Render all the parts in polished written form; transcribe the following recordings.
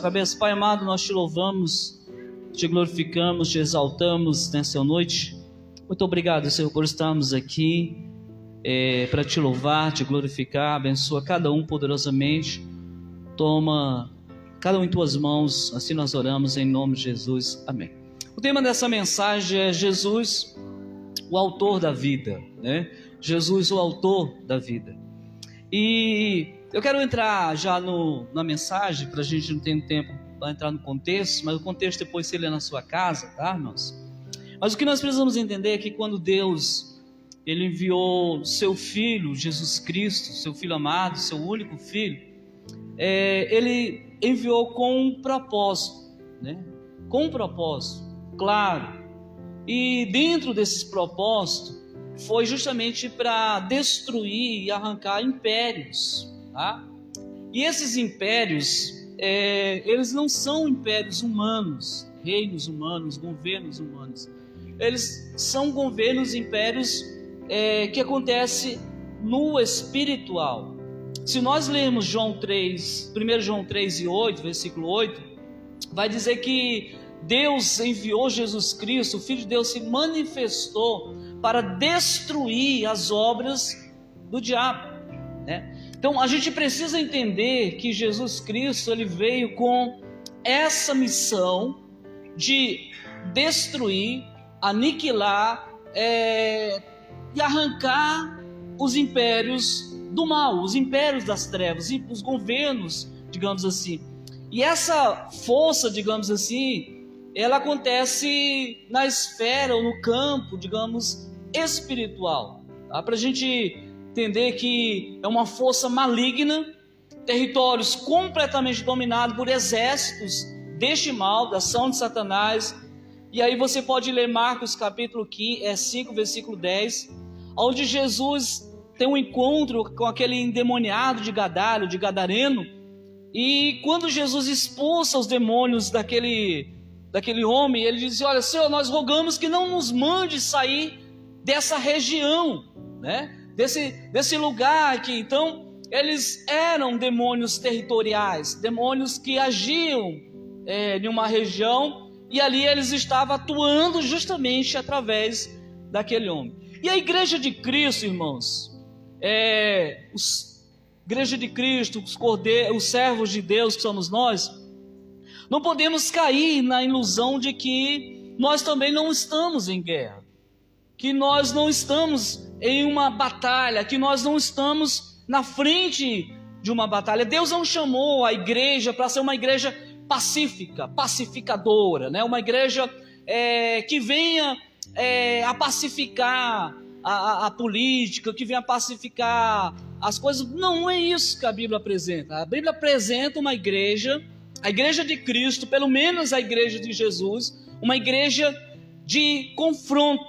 Cabeça. Pai amado, nós te louvamos, te glorificamos, te exaltamos nessa noite. Muito obrigado, Senhor, por estarmos aqui para te louvar, te glorificar. Abençoa cada um poderosamente. Toma cada um em tuas mãos, assim nós oramos em nome de Jesus. Amém. O tema dessa mensagem é Jesus, o autor da vida, né? Jesus, o autor da vida. E eu quero entrar já na mensagem, para a gente não ter tempo para entrar no contexto, mas o contexto depois você lê na sua casa, tá, irmãos? Mas o que nós precisamos entender é que quando Deus, Ele enviou seu Filho, Jesus Cristo, seu Filho amado, seu único Filho, Ele enviou com um propósito, né? Com um propósito, claro. E dentro desses propósitos, foi justamente para destruir e arrancar impérios, tá? E esses impérios, eles não são impérios humanos, reinos humanos, governos humanos. Eles são governos, impérios que acontecem no espiritual. Se nós lermos João 3, 1 João 3 e 8, versículo 8, vai dizer que Deus enviou Jesus Cristo, o Filho de Deus se manifestou para destruir as obras do diabo, né? Então a gente precisa entender que Jesus Cristo, ele veio com essa missão de destruir, aniquilar e arrancar os impérios do mal, os impérios das trevas e os governos, digamos assim. E essa força, digamos assim, ela acontece na esfera ou no campo, digamos, espiritual, tá? Para a gente entender que é uma força maligna, territórios completamente dominados por exércitos deste mal, da ação de Satanás. E aí você pode ler Marcos capítulo 5, versículo 10, onde Jesus tem um encontro com aquele endemoniado de Gadara, de Gadareno, e quando Jesus expulsa os demônios daquele homem, ele diz: olha, Senhor, nós rogamos que não nos mande sair dessa região, né? Desse lugar aqui. Então, eles eram demônios territoriais, demônios que agiam em uma região, e ali eles estavam atuando justamente através daquele homem. E a igreja de Cristo, irmãos, igreja de Cristo, os servos de Deus que somos nós, não podemos cair na ilusão de que nós também não estamos em guerra, que nós não estamos em uma batalha, que nós não estamos na frente de uma batalha. Deus não chamou a igreja para ser uma igreja pacífica, pacificadora, né? Uma igreja que venha a pacificar a política, que venha a pacificar as coisas. Não é isso que a Bíblia apresenta. A Bíblia apresenta uma igreja, a igreja de Cristo, pelo menos a igreja de Jesus, uma igreja de confronto,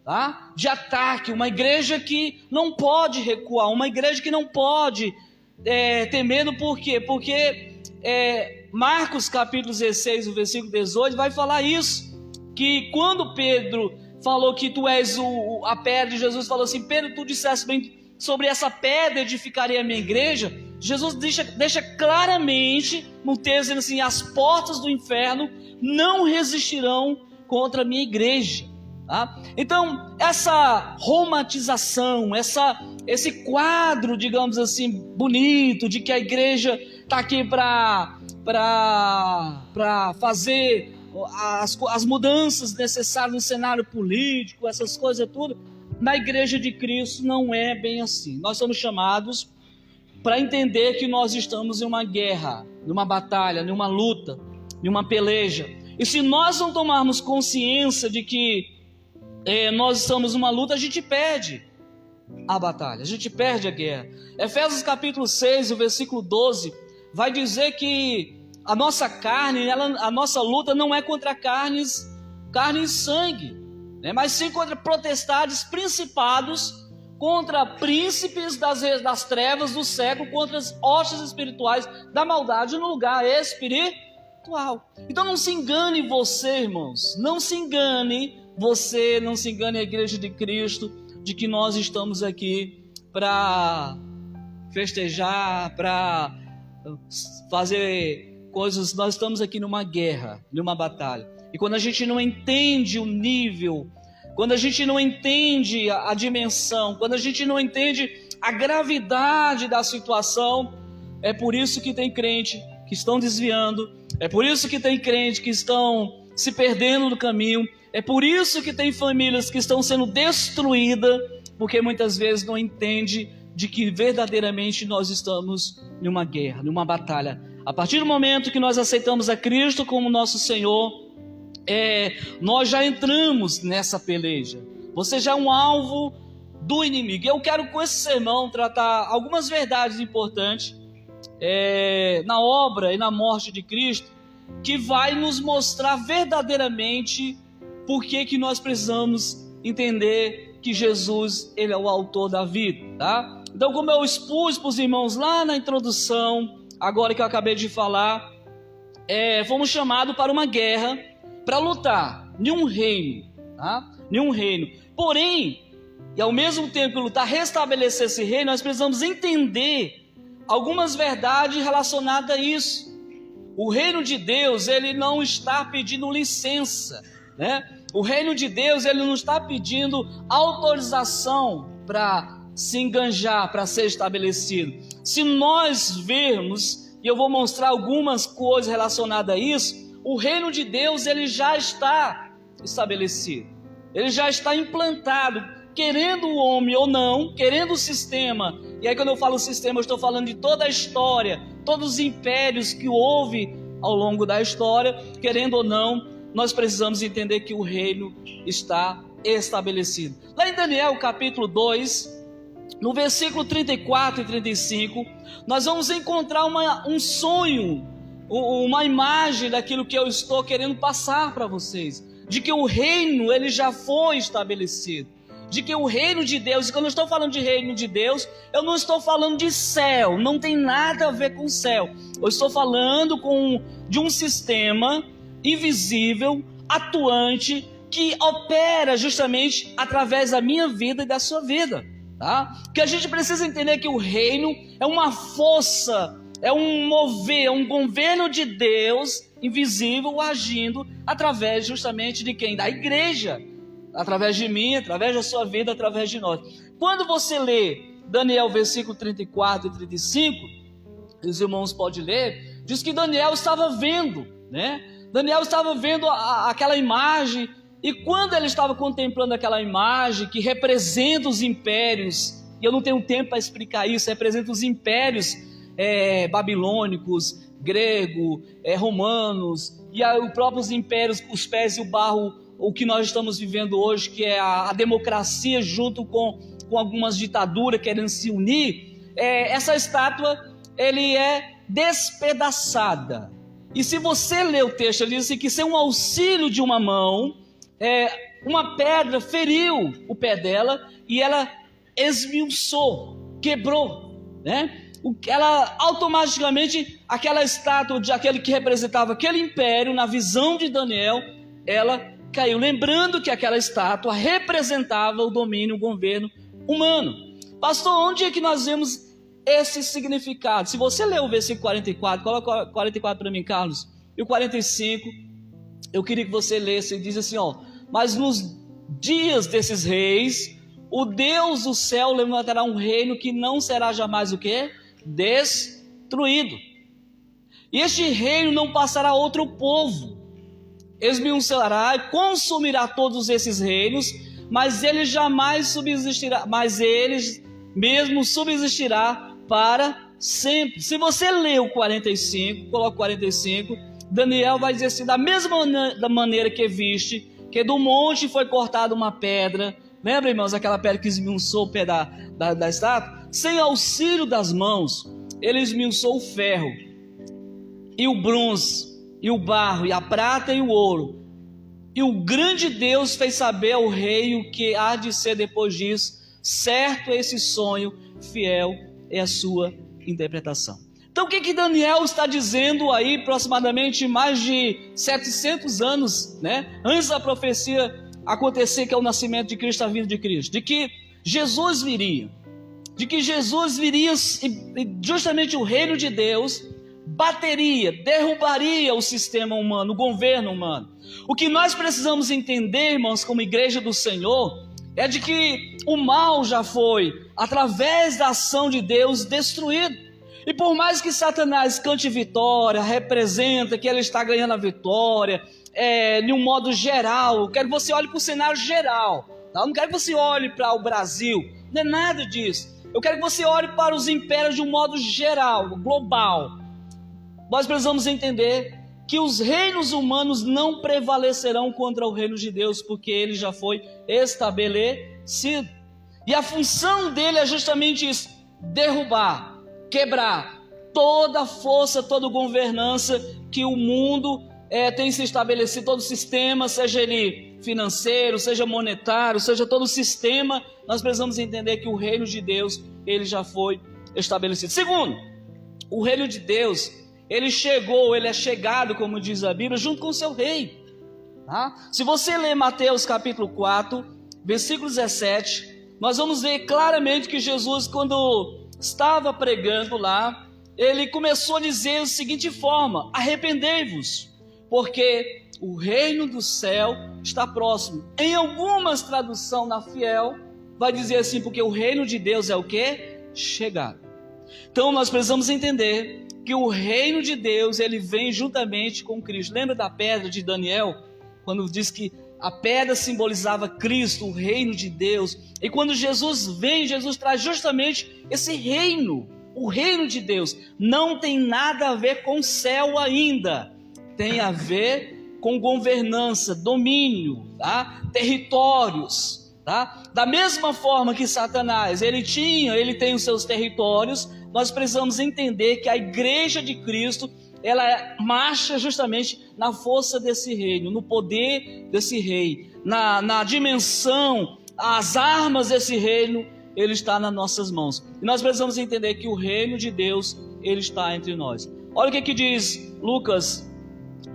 tá? De ataque, uma igreja que não pode recuar, uma igreja que não pode ter medo. Por quê? Porque Marcos capítulo 16, o versículo 18, vai falar isso, que quando Pedro falou que tu és a pedra, Jesus falou assim: Pedro, tu disseste bem, sobre essa pedra edificarei a minha igreja. Jesus deixa claramente no texto, dizendo assim: as portas do inferno não resistirão contra a minha igreja, tá? Então, essa romantização, esse quadro, digamos assim, bonito, de que a igreja está aqui para fazer as mudanças necessárias no cenário político, essas coisas tudo, na igreja de Cristo não é bem assim. Nós somos chamados para entender que nós estamos em uma guerra, numa batalha, numa luta, numa peleja. E se nós não tomarmos consciência de que nós estamos numa luta, a gente perde a batalha, a gente perde a guerra. Efésios capítulo 6, o versículo 12, vai dizer que a nossa carne, a nossa luta não é contra carne e sangue, né? Mas sim contra potestades, principados, contra príncipes das trevas do século, contra as hostes espirituais da maldade no lugar espiritual. Então não se engane você, irmãos, não se engane você, não se engane a igreja de Cristo, de que nós estamos aqui para festejar, para fazer coisas, nós estamos aqui numa guerra, numa batalha. E quando a gente não entende o nível, quando a gente não entende a dimensão, quando a gente não entende a gravidade da situação, é por isso que tem crente que estão desviando, é por isso que tem crente que estão se perdendo no caminho, é por isso que tem famílias que estão sendo destruídas, porque muitas vezes não entende de que verdadeiramente nós estamos numa guerra, numa batalha. A partir do momento que nós aceitamos a Cristo como nosso Senhor, nós já entramos nessa peleja. Você já é um alvo do inimigo. Eu quero com esse sermão tratar algumas verdades importantes na obra e na morte de Cristo, que vai nos mostrar verdadeiramente por que nós precisamos entender que Jesus, ele é o autor da vida, tá? Então, como eu expus para os irmãos lá na introdução, agora que eu acabei de falar, fomos chamados para uma guerra, para lutar em um reino, tá? Em um reino. Porém, e ao mesmo tempo que lutar, restabelecer esse reino, nós precisamos entender algumas verdades relacionadas a isso. O reino de Deus, ele não está pedindo licença, né? O reino de Deus, ele não está pedindo autorização para se enganjar, para ser estabelecido. Se nós vermos, e eu vou mostrar algumas coisas relacionadas a isso, o reino de Deus, ele já está estabelecido, ele já está implantado, querendo o homem ou não, querendo o sistema. E aí quando eu falo sistema, eu estou falando de toda a história, todos os impérios que houve ao longo da história, querendo ou não, nós precisamos entender que o reino está estabelecido. Lá em Daniel capítulo 2, no versículo 34 e 35, nós vamos encontrar um sonho, uma imagem daquilo que eu estou querendo passar para vocês, de que o reino, ele já foi estabelecido, de que o reino de Deus, e quando eu estou falando de reino de Deus, eu não estou falando de céu, não tem nada a ver com céu, eu estou falando de um sistema invisível, atuante, que opera justamente através da minha vida e da sua vida, tá? Que a gente precisa entender que o reino é uma força, é um mover, é um governo de Deus invisível agindo através justamente de quem? Da igreja, através de mim, através da sua vida, através de nós. Quando você lê Daniel versículo 34 e 35, os irmãos podem ler, diz que Daniel estava vendo, né? Daniel estava vendo aquela imagem, e quando ele estava contemplando aquela imagem que representa os impérios, e eu não tenho tempo para explicar isso, representa os impérios babilônicos, grego, romanos, e os próprios impérios, os pés e o barro, o que nós estamos vivendo hoje, que é a democracia junto com algumas ditaduras querendo se unir, essa estátua, ele é despedaçada. E se você ler o texto, ele diz assim, que sem um auxílio de uma mão, uma pedra feriu o pé dela e ela esmiuçou, quebrou, né? Ela automaticamente, aquela estátua de aquele que representava aquele império, na visão de Daniel, ela caiu. Lembrando que aquela estátua representava o domínio, o governo humano. Pastor, onde é que nós vemos esse significado? Se você ler o versículo 44, coloca 44 para mim, Carlos, e o 45, eu queria que você lesse, diz assim, mas nos dias desses reis, o Deus do céu levantará um reino que não será jamais o quê? Destruído. E este reino não passará a outro povo, esmiuçará e consumirá todos esses reinos, mas ele jamais subsistirá, mas ele mesmo subsistirá para sempre. Se você lê o 45, coloca o 45, Daniel vai dizer assim, da mesma maneira que viste, que do monte foi cortada uma pedra, lembra, irmãos, aquela pedra que esmiuçou o pé da estátua? Sem auxílio das mãos, ele esmiuçou o ferro, e o bronze, e o barro, e a prata e o ouro. E o grande Deus fez saber ao rei o que há de ser depois disso. Certo é esse sonho, fiel é a sua interpretação. Então o que Daniel está dizendo aí, aproximadamente mais de 700 anos, né, antes da profecia acontecer, que é o nascimento de Cristo, a vinda de Cristo, de que Jesus viria, e justamente o reino de Deus bateria, derrubaria o sistema humano, o governo humano. O que nós precisamos entender, irmãos, como igreja do Senhor, é de que o mal já foi, através da ação de Deus, destruído. E por mais que Satanás cante vitória, representa que ele está ganhando a vitória, de um modo geral, eu quero que você olhe para o cenário geral, tá? Eu não quero que você olhe para o Brasil, não é nada disso. Eu quero que você olhe para os impérios de um modo geral, global. Nós precisamos entender que os reinos humanos não prevalecerão contra o reino de Deus, porque ele já foi estabelecido. E a função dele é justamente isso: derrubar, quebrar toda a força, toda a governança que o mundo tem se estabelecido, todo o sistema, seja ele financeiro, seja monetário, seja todo o sistema. Nós precisamos entender que o reino de Deus, ele já foi estabelecido. Segundo, o reino de Deus, ele chegou, ele é chegado, como diz a Bíblia, junto com o seu rei. Tá? Se você ler Mateus capítulo 4, versículo 17, nós vamos ver claramente que Jesus, quando estava pregando lá, ele começou a dizer da seguinte forma: arrependei-vos, porque o reino do céu está próximo. Em algumas traduções na Fiel, vai dizer assim, porque o reino de Deus é o quê? Chegado. Então nós precisamos entender que o reino de Deus, ele vem juntamente com Cristo. Lembra da pedra de Daniel? Quando diz que a pedra simbolizava Cristo, o reino de Deus. E quando Jesus vem, Jesus traz justamente esse reino, o reino de Deus. Não tem nada a ver com o céu ainda. Tem a ver com governança, domínio, tá? Territórios. Tá? Da mesma forma que Satanás, ele tem os seus territórios, nós precisamos entender que a igreja de Cristo, ela marcha justamente na força desse reino, no poder desse rei, na dimensão, as armas desse reino, ele está nas nossas mãos. E nós precisamos entender que o reino de Deus, ele está entre nós. Olha o que diz Lucas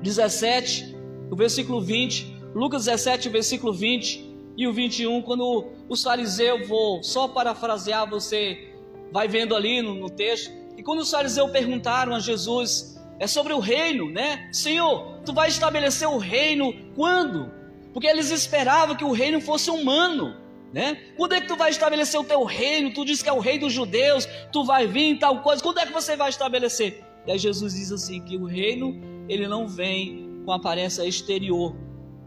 17, o versículo 20, Lucas 17, versículo 20 e o 21, quando os fariseus, vou só parafrasear, você vai vendo ali no texto, e quando os fariseus perguntaram a Jesus, sobre o reino, né? Senhor, tu vai estabelecer o reino quando? Porque eles esperavam que o reino fosse humano, né? Quando é que tu vai estabelecer o teu reino? Tu diz que é o rei dos judeus, tu vai vir tal coisa, quando é que você vai estabelecer? E aí Jesus diz assim, que o reino, ele não vem com aparência exterior.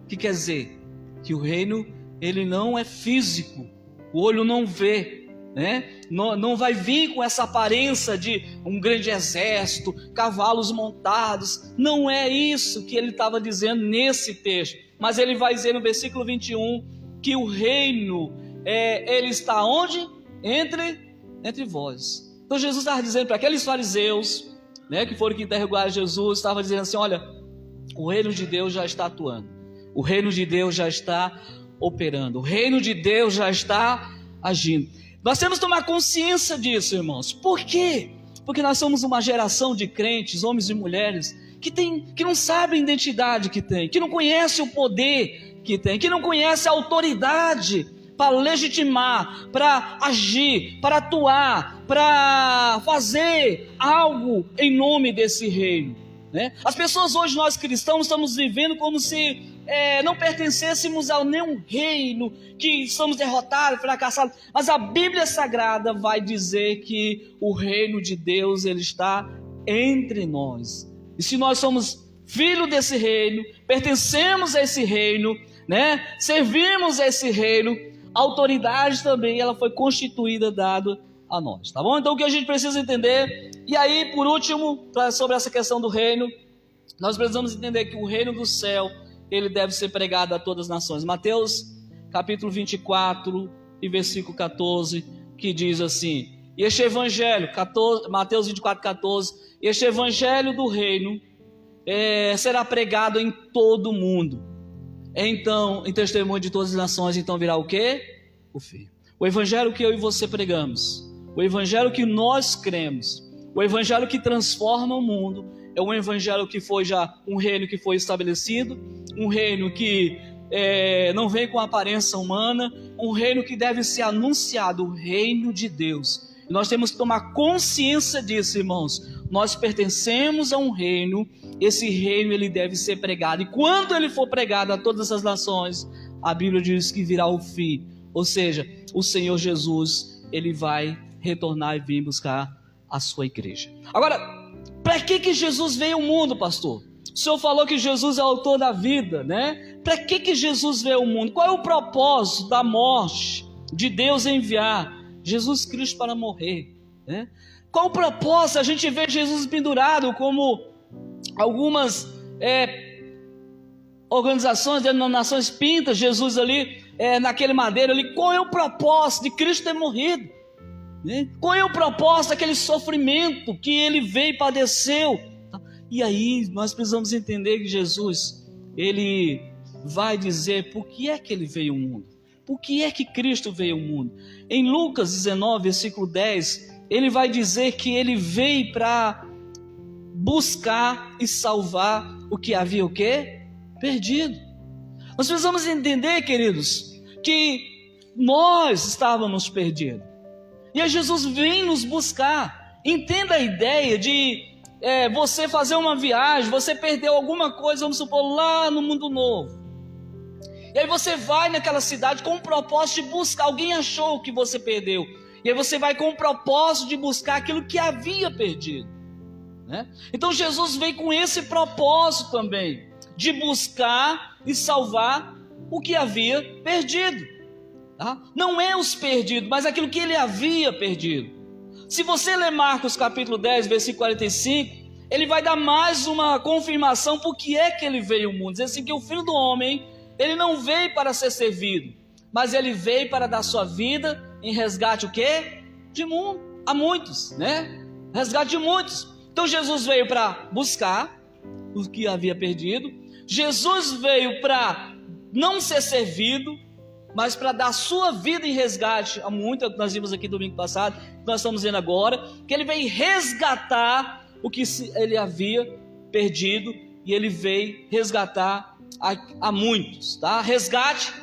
O que quer dizer? Que o reino, ele não é físico, o olho não vê, né? Não vai vir com essa aparência de um grande exército, cavalos montados. Não é isso que ele estava dizendo nesse texto, mas ele vai dizer no versículo 21 que o reino, ele está onde? Entre vós. Então Jesus estava dizendo para aqueles fariseus, né, que foram que interrogaram Jesus, estava dizendo assim, olha, o reino de Deus já está atuando, o reino de Deus já está operando, o reino de Deus já está agindo. Nós temos que tomar consciência disso, irmãos. Por quê? Porque nós somos uma geração de crentes, homens e mulheres, que não sabem a identidade que tem, que não conhece o poder que tem, que não conhece a autoridade para legitimar, para agir, para atuar, para fazer algo em nome desse reino, né? As pessoas hoje, nós cristãos, estamos vivendo como se não pertencêssemos a nenhum reino, que somos derrotados, fracassados. Mas a Bíblia Sagrada vai dizer que o reino de Deus, ele está entre nós. E se nós somos filhos desse reino, pertencemos a esse reino, né? Servimos a esse reino, a autoridade também, ela foi constituída, dada a nós, tá bom? Então o que a gente precisa entender, e aí por último, sobre essa questão do reino, nós precisamos entender que o reino do céu, ele deve ser pregado a todas as nações. Mateus capítulo 24 e versículo 14, que diz assim, e este evangelho, Mateus 24, 14, este evangelho do reino será pregado em todo o mundo, então, em testemunho de todas as nações, então virá o quê? O fim. O evangelho que eu e você pregamos, o evangelho que nós cremos, o evangelho que transforma o mundo, é um evangelho que foi já um reino que foi estabelecido, um reino que não vem com aparência humana, um reino que deve ser anunciado, o reino de Deus. E nós temos que tomar consciência disso, irmãos. nós pertencemos a um reino, esse reino ele deve ser pregado, e quando ele for pregado a todas as nações, a Bíblia diz que virá o fim, ou seja, o Senhor Jesus, ele vai retornar e vir buscar a sua igreja. Agora, para que Jesus veio ao mundo, pastor? O senhor falou que Jesus é o autor da vida, né? Para que Jesus veio ao mundo? Qual é o propósito da morte de Deus enviar Jesus Cristo para morrer, né? Qual o propósito? A gente vê Jesus pendurado, como algumas organizações, denominações pintam Jesus ali naquele madeiro ali. Qual é o propósito de Cristo ter morrido, né? Qual é o propósito daquele sofrimento que ele veio e padeceu? E aí nós precisamos entender que Jesus, ele vai dizer por que é que ele veio ao mundo, por que é que Cristo veio ao mundo. Em Lucas 19, versículo 10, ele vai dizer que ele veio para buscar e salvar o que havia o quê? Perdido. Nós precisamos entender, queridos, que nós estávamos perdidos, e aí Jesus vem nos buscar. Entenda a ideia de você fazer uma viagem, você perdeu alguma coisa, vamos supor, lá no Mundo Novo, e aí você vai naquela cidade com o propósito de buscar, alguém achou que você perdeu, e aí você vai com o propósito de buscar aquilo que havia perdido, né? Então Jesus veio com esse propósito também, de buscar e salvar o que havia perdido, tá? Não é os perdidos, mas aquilo que ele havia perdido. Se você ler Marcos capítulo 10, versículo 45, ele vai dar mais uma confirmação por que é que ele veio ao mundo. Diz assim, que o Filho do Homem, ele não veio para ser servido, mas ele veio para dar sua vida em resgate o quê? De mundo, a muitos, né? Resgate de muitos. Então Jesus veio para buscar o que havia perdido. Jesus veio para não ser servido, mas para dar sua vida em resgate a muito, nós vimos aqui domingo passado, nós estamos vendo agora, que ele veio resgatar o que ele havia perdido, e ele veio resgatar a muitos, tá? Resgate,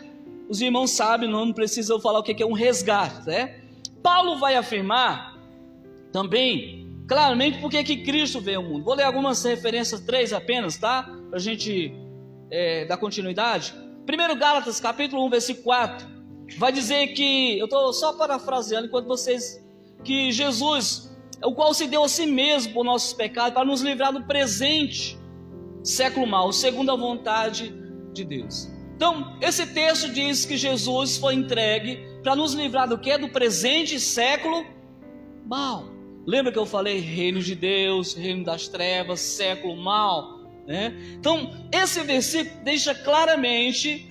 os irmãos sabem, não precisa eu falar o que é um resgate, né? Paulo vai afirmar também, claramente, porque que Cristo veio ao mundo. Vou ler algumas referências, 3 apenas, tá? Para a gente dar continuidade. 1 Gálatas, capítulo 1, versículo 4, vai dizer que, eu estou só parafraseando enquanto vocês, que Jesus, o qual se deu a si mesmo por nossos pecados, para nos livrar do presente século mau, segundo a vontade de Deus. Então, esse texto diz que Jesus foi entregue para nos livrar do que? Do presente século mau. Lembra que eu falei reino de Deus, reino das trevas, século mau, né? Então, esse versículo deixa claramente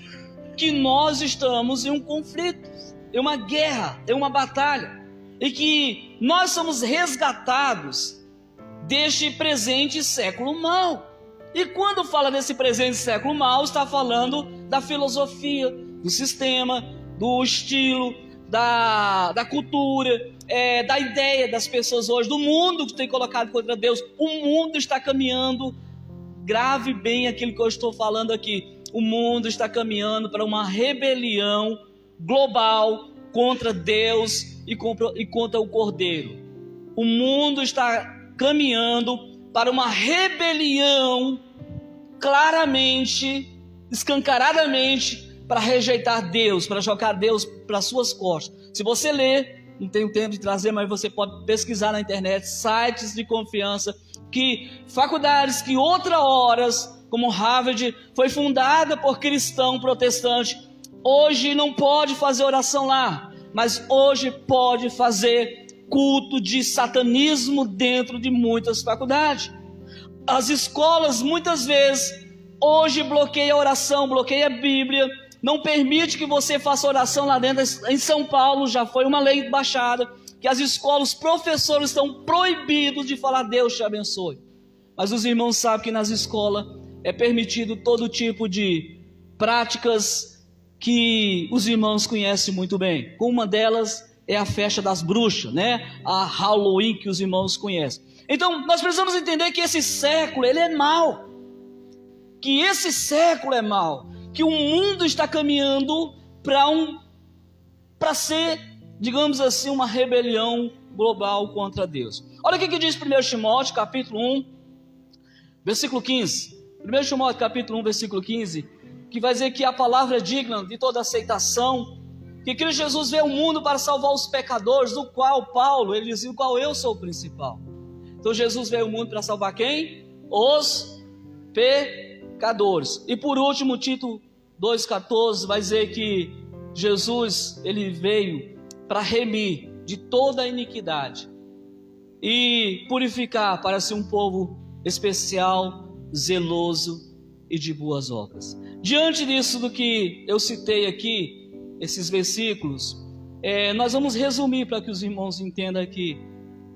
que nós estamos em um conflito, em uma guerra, em uma batalha, e que nós somos resgatados deste presente século mau. E quando fala desse presente século mau, está falando da filosofia, do sistema, do estilo, da cultura, da ideia das pessoas hoje, do mundo que tem colocado contra Deus. O mundo está caminhando, grave bem aquilo que eu estou falando aqui, o mundo está caminhando para uma rebelião global contra Deus e contra o Cordeiro. O mundo está caminhando para uma rebelião claramente, escancaradamente, para rejeitar Deus, para jogar Deus para suas costas. Se você ler, não tenho tempo de trazer, mas você pode pesquisar na internet, sites de confiança, que faculdades que outra horas, como Harvard, foi fundada por cristão protestante, hoje não pode fazer oração lá, mas hoje pode fazer culto de satanismo dentro de muitas faculdades. As escolas muitas vezes hoje bloqueiam a oração, bloqueiam a Bíblia, não permite que você faça oração lá dentro. Em São Paulo já foi uma lei baixada, que as escolas, os professores estão proibidos de falar Deus te abençoe. Mas os irmãos sabem que nas escolas é permitido todo tipo de práticas que os irmãos conhecem muito bem. Uma delas é a festa das bruxas, né? A Halloween, que os irmãos conhecem. Então nós precisamos entender que esse século ele é mau, que esse século é mau, que o mundo está caminhando para ser, digamos assim, uma rebelião global contra Deus. Olha o que diz 1 Timóteo capítulo 1, versículo 15. 1 Timóteo capítulo 1, versículo 15, que vai dizer que a palavra é digna de toda aceitação, que Cristo Jesus veio ao mundo para salvar os pecadores, do qual Paulo, ele dizia, do qual eu sou o principal. Então Jesus veio ao mundo para salvar quem? Os pecadores. E por último, Tito 2,14 vai dizer que Jesus, ele veio para remir de toda a iniquidade e purificar para ser um povo especial, zeloso e de boas obras. Diante disso do que eu citei aqui, esses versículos, nós vamos resumir para que os irmãos entendam aqui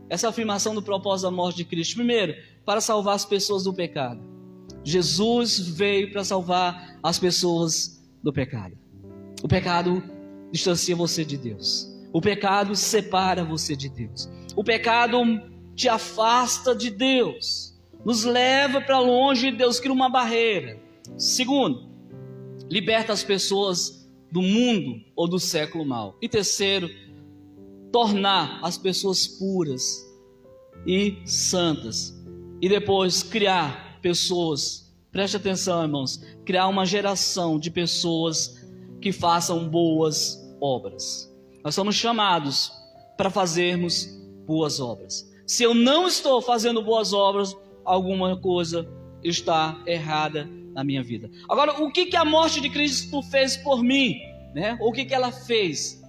essa afirmação do propósito da morte de Cristo. Primeiro, para salvar as pessoas do pecado. Jesus veio para salvar as pessoas do pecado. O pecado distancia você de Deus. O pecado separa você de Deus. O pecado te afasta de Deus, nos leva para longe de Deus, cria uma barreira. Segundo, liberta as pessoas do mundo ou do século mau. E terceiro, tornar as pessoas puras e santas. E depois criar pessoas, preste atenção, irmãos, criar uma geração de pessoas que façam boas obras. Nós somos chamados para fazermos boas obras. Se eu não estou fazendo boas obras, alguma coisa está errada na minha vida. Agora, o que a morte de Cristo fez por mim, né? O que ela fez?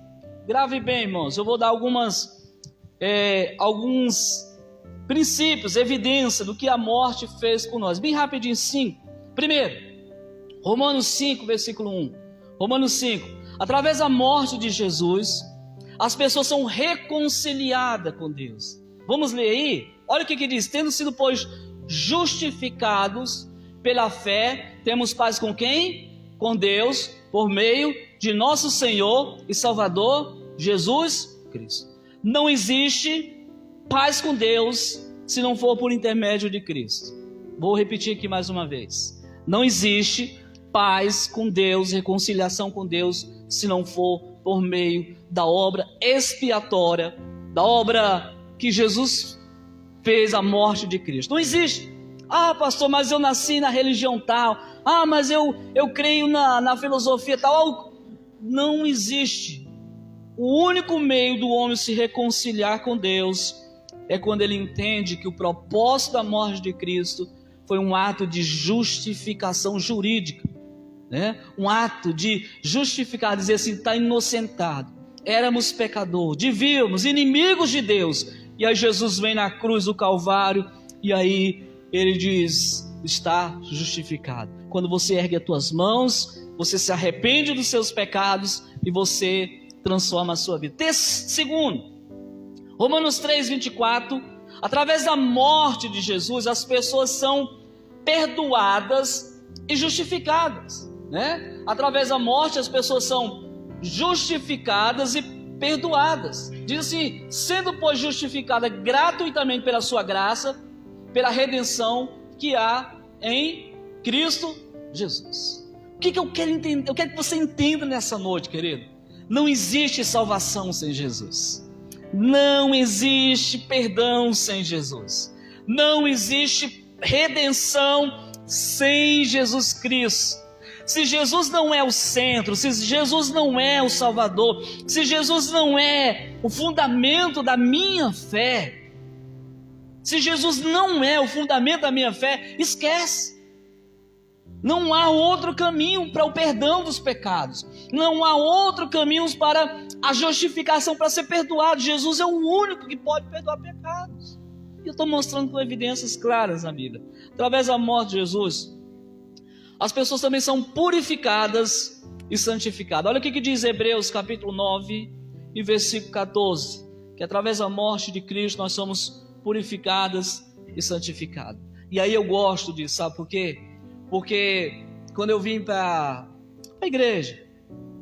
Grave bem, irmãos, eu vou dar alguns princípios, evidência do que a morte fez por nós. Bem rapidinho, 5. Primeiro, Romanos 5, versículo 1. Romanos 5. Através da morte de Jesus, as pessoas são reconciliadas com Deus. Vamos ler aí? Olha o que diz. Tendo sido, pois, justificados pela fé, temos paz com quem? Com Deus, por meio de nosso Senhor e Salvador, Jesus Cristo. Não existe paz com Deus se não for por intermédio de Cristo. Vou repetir aqui mais uma vez. Não existe paz com Deus, reconciliação com Deus, se não for por meio da obra expiatória, da obra que Jesus fez, a morte de Cristo. Não existe. Ah, pastor, mas eu nasci na religião tal. Ah, mas eu creio na filosofia tal. Não existe. O único meio do homem se reconciliar com Deus é quando ele entende que o propósito da morte de Cristo foi um ato de justificação jurídica, né? Um ato de justificar, dizer assim, está inocentado. Éramos pecadores, devíamos, inimigos de Deus. E aí Jesus vem na cruz do Calvário e aí ele diz, está justificado. Quando você ergue as tuas mãos, você se arrepende dos seus pecados e você transforma a sua vida. Segundo, Romanos 3, 24, através da morte de Jesus, as pessoas são perdoadas e justificadas, né? Através da morte, as pessoas são justificadas e perdoadas. Diz assim, sendo, pois, justificada gratuitamente pela sua graça, pela redenção que há em Cristo Jesus. O que eu quero entender? Eu quero que você entenda nessa noite, querido. Não existe salvação sem Jesus. Não existe perdão sem Jesus. Não existe redenção sem Jesus Cristo. Se Jesus não é o centro, se Jesus não é o Salvador, se Jesus não é o fundamento da minha fé, se Jesus não é o fundamento da minha fé, esquece. Não há outro caminho para o perdão dos pecados. Não há outro caminho para a justificação, para ser perdoado. Jesus é o único que pode perdoar pecados. E eu estou mostrando com evidências claras na Bíblia. Através da morte de Jesus, as pessoas também são purificadas e santificadas. Olha o que diz Hebreus capítulo 9 e versículo 14. Que através da morte de Cristo nós somos purificadas e santificadas. E aí eu gosto disso, sabe por quê? Porque quando eu vim para a igreja,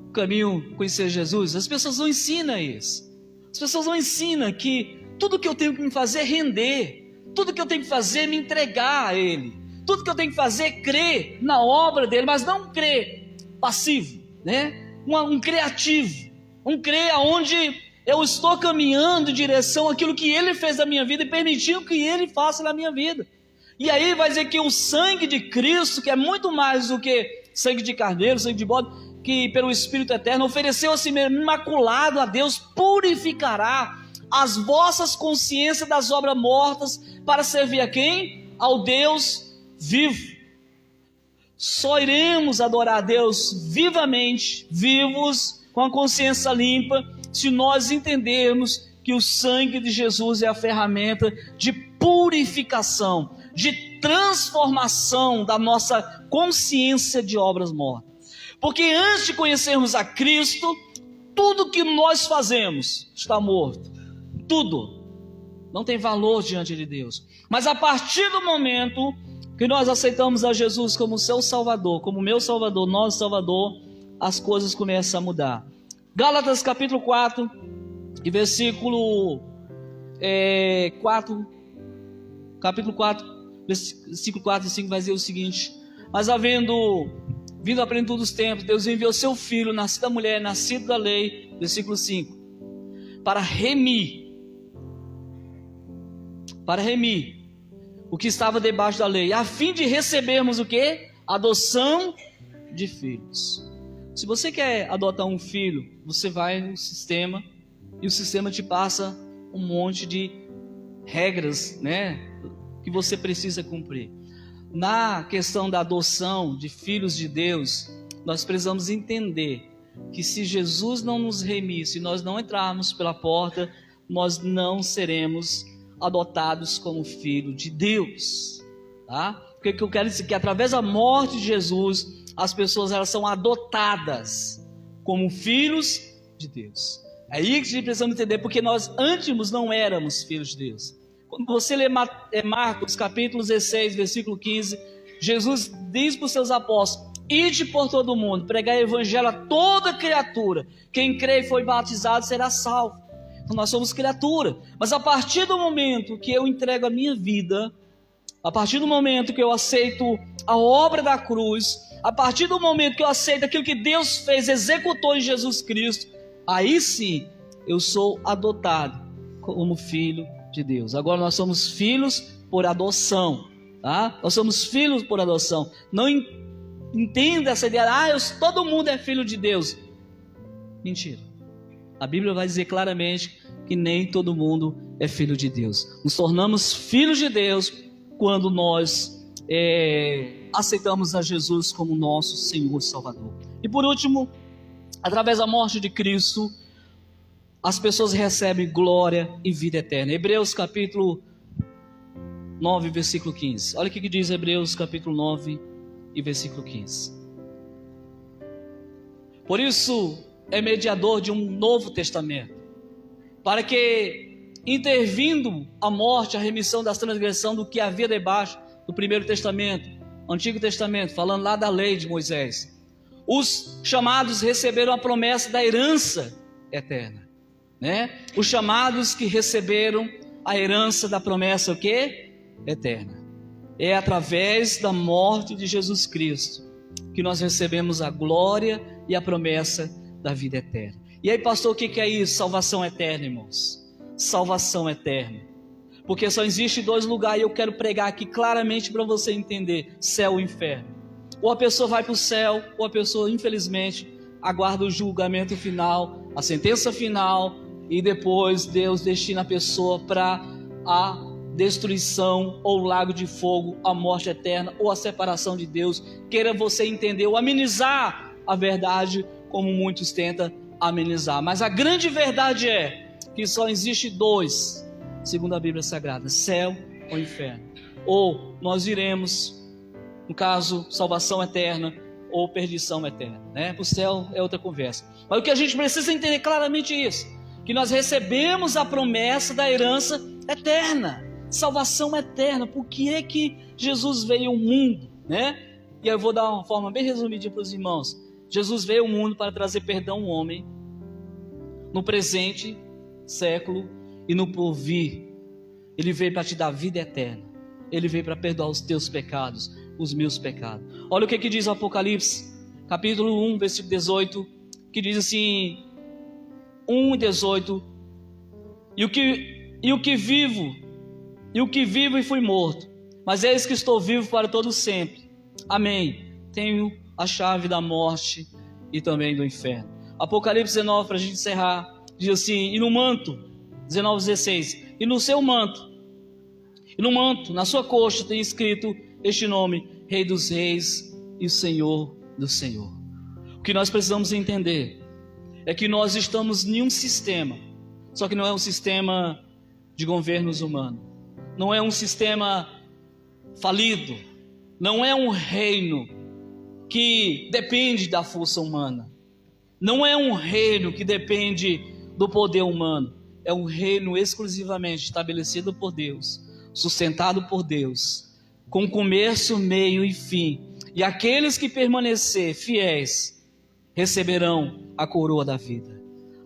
o caminho conhecer Jesus, as pessoas não ensinam isso. As pessoas não ensinam que tudo que eu tenho que me fazer é render. Tudo que eu tenho que fazer é me entregar a Ele. Tudo que eu tenho que fazer é crer na obra dele, mas não crer passivo, né? Um criativo. Um crer onde Eu estou caminhando em direção àquilo que Ele fez na minha vida e permitiu que Ele faça na minha vida. E aí vai dizer que o sangue de Cristo, que é muito mais do que sangue de carneiro, sangue de bode, que pelo Espírito Eterno ofereceu a si mesmo imaculado a Deus, purificará as vossas consciências das obras mortas para servir a quem? Ao Deus vivo. Só iremos adorar a Deus vivamente, vivos, com a consciência limpa, se nós entendermos que o sangue de Jesus é a ferramenta de purificação, de transformação da nossa consciência de obras mortas. Porque antes de conhecermos a Cristo, tudo que nós fazemos está morto. Tudo. Não tem valor diante de Deus. Mas a partir do momento que nós aceitamos a Jesus como seu Salvador, como meu Salvador, nosso Salvador, as coisas começam a mudar. Gálatas capítulo 4 e versículo 4, capítulo 4, versículo 4 e 5 vai dizer o seguinte: mas havendo vindo a plenitude dos tempos, Deus enviou seu Filho, nascido da mulher, nascido da lei, versículo 5, para remir o que estava debaixo da lei, a fim de recebermos o quê? Adoção de filhos. Se você quer adotar um filho, você vai no sistema e o sistema te passa um monte de regras, né, que você precisa cumprir. Na questão da adoção de filhos de Deus, nós precisamos entender que se Jesus não nos remir, se nós não entrarmos pela porta, nós não seremos adotados como filho de Deus, tá? O que eu quero dizer? Que através da morte de Jesus, as pessoas elas são adotadas como filhos de Deus. É aí que a gente precisa entender, porque nós antes não éramos filhos de Deus. Quando você lê Marcos capítulo 16, versículo 15, Jesus diz para os seus apóstolos: ide por todo o mundo, pregar o evangelho a toda criatura, quem crê e foi batizado será salvo. Então nós somos criatura, mas a partir do momento que eu entrego a minha vida, a partir do momento que eu aceito a obra da cruz, a partir do momento que eu aceito aquilo que Deus fez, executou em Jesus Cristo, aí sim eu sou adotado como filho de Deus. Agora nós somos filhos por adoção, tá? Nós somos filhos por adoção. Não entenda essa ideia, todo mundo é filho de Deus. Mentira. A Bíblia vai dizer claramente que nem todo mundo é filho de Deus. Nos tornamos filhos de Deus quando nós aceitamos a Jesus como nosso Senhor e Salvador. E por último, através da morte de Cristo, as pessoas recebem glória e vida eterna. Hebreus capítulo 9, versículo 15. Olha o que diz Hebreus capítulo 9 e versículo 15. Por isso é mediador de um novo testamento, para que, intervindo a morte, a remissão das transgressões do que havia debaixo do primeiro testamento, Antigo Testamento, falando lá da lei de Moisés, os chamados receberam a promessa da herança eterna, né? Os chamados que receberam a herança da promessa, o quê? Eterna. É através da morte de Jesus Cristo que nós recebemos a glória e a promessa da vida eterna. E aí, pastor, o que é isso? Salvação eterna, irmãos. Salvação eterna. Porque só existe dois lugares, e eu quero pregar aqui claramente para você entender: céu e inferno. Ou a pessoa vai para o céu, ou a pessoa, infelizmente, aguarda o julgamento final, a sentença final, e depois Deus destina a pessoa para a destruição, ou o lago de fogo, a morte eterna, ou a separação de Deus. Queira você entender ou amenizar a verdade, como muitos tentam amenizar. Mas a grande verdade é que só existe dois, segundo a Bíblia Sagrada: céu ou inferno. Ou nós iremos, no caso, salvação eterna ou perdição eterna, né? O céu é outra conversa. Mas o que a gente precisa entender claramente é isso: que nós recebemos a promessa da herança eterna, salvação eterna. Por que é que Jesus veio ao mundo, né? E eu vou dar uma forma bem resumida para os irmãos. Jesus veio ao mundo para trazer perdão ao homem, no presente século e no porvir. Ele veio para te dar vida eterna. Ele veio para perdoar os teus pecados, os meus pecados. Olha o que diz o Apocalipse, capítulo 1, versículo 18, que diz assim, 1 e 18: e o que vivo e fui morto, mas eis que estou vivo para todo sempre. Amém. Tenho a chave da morte e também do inferno. Apocalipse 19, para a gente encerrar, diz assim: e no manto, 19:16, e no seu manto, na sua coxa tem escrito este nome: Rei dos Reis e Senhor do Senhor. O que nós precisamos entender é que nós estamos em um sistema, só que não é um sistema de governos humanos, não é um sistema falido, não é um reino que depende da força humana, não é um reino que depende do poder humano, é um reino exclusivamente estabelecido por Deus, sustentado por Deus, com começo, meio e fim. E aqueles que permanecer fiéis receberão a coroa da vida,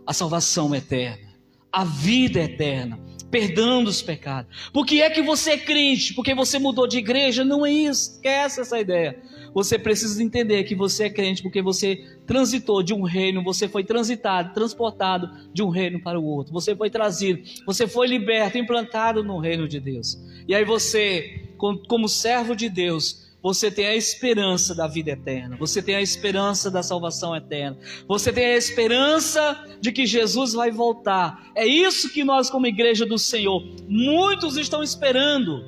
a salvação eterna, a vida eterna, perdão dos pecados. Por que é que você é crente? Porque você mudou de igreja? Não é isso, esquece essa ideia. Você precisa entender que você é crente porque você transitou de um reino, você foi transportado de um reino para o outro. Você foi trazido, você foi liberto, implantado no reino de Deus. E aí você, como servo de Deus, você tem a esperança da vida eterna, você tem a esperança da salvação eterna, você tem a esperança de que Jesus vai voltar. É isso que nós, como igreja do Senhor, muitos estão esperando,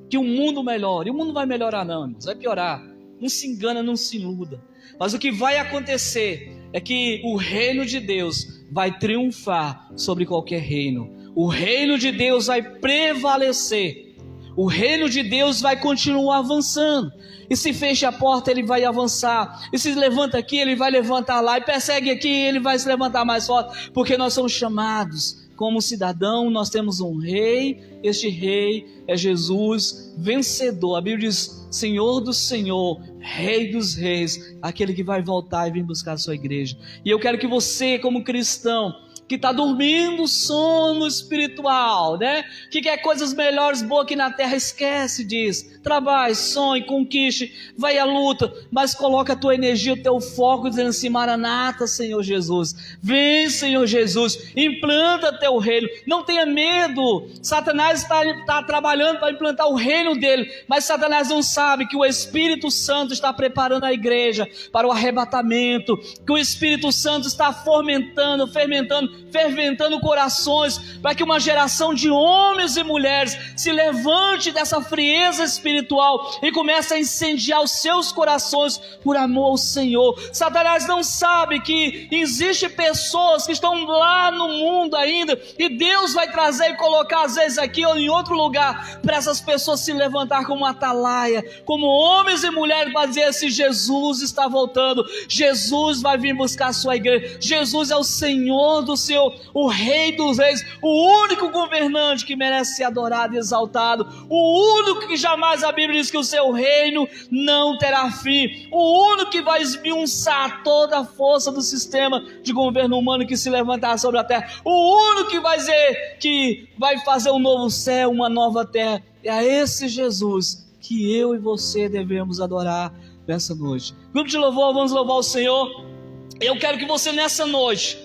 que o mundo melhore. E o mundo não vai melhorar não, irmãos, vai piorar. Não se engana, não se iluda. Mas o que vai acontecer é que o reino de Deus vai triunfar sobre qualquer reino. O reino de Deus vai prevalecer. O reino de Deus vai continuar avançando. E se fecha a porta, ele vai avançar. E se levanta aqui, ele vai levantar lá. E persegue aqui, ele vai se levantar mais forte. Porque nós somos chamados como cidadão, nós temos um rei. Este rei é Jesus, vencedor. A Bíblia diz: Senhor do Senhor, Rei dos Reis, aquele que vai voltar e vir buscar a sua igreja. E eu quero que você, como cristão, que está dormindo sono espiritual, né? Que quer coisas melhores, boas aqui na terra, esquece disso. Trabalhe, sonhe, conquiste, vai à luta, mas coloca a tua energia, o teu foco, dizendo assim: Maranata, Senhor Jesus, vem, Senhor Jesus, implanta teu reino, não tenha medo. Satanás está trabalhando para implantar o reino dele, mas Satanás não sabe que o Espírito Santo está preparando a igreja para o arrebatamento, que o Espírito Santo está ferventando corações, para que uma geração de homens e mulheres se levante dessa frieza espiritual e comece a incendiar os seus corações por amor ao Senhor. Satanás não sabe que existe pessoas que estão lá no mundo ainda, e Deus vai trazer e colocar às vezes aqui ou em outro lugar, para essas pessoas se levantar como atalaia, como homens e mulheres, para dizer assim: Jesus está voltando, Jesus vai vir buscar a sua igreja, Jesus é o Senhor do Senhor, o Rei dos Reis, o único governante que merece ser adorado e exaltado, o único que jamais, a Bíblia diz que o seu reino não terá fim, o único que vai esmiuçar toda a força do sistema de governo humano que se levantar sobre a terra, o único que vai dizer que vai fazer um novo céu, uma nova terra. É a esse Jesus que eu e você devemos adorar nessa noite. Grupo de louvor, vamos louvar o Senhor. Eu quero que você nessa noite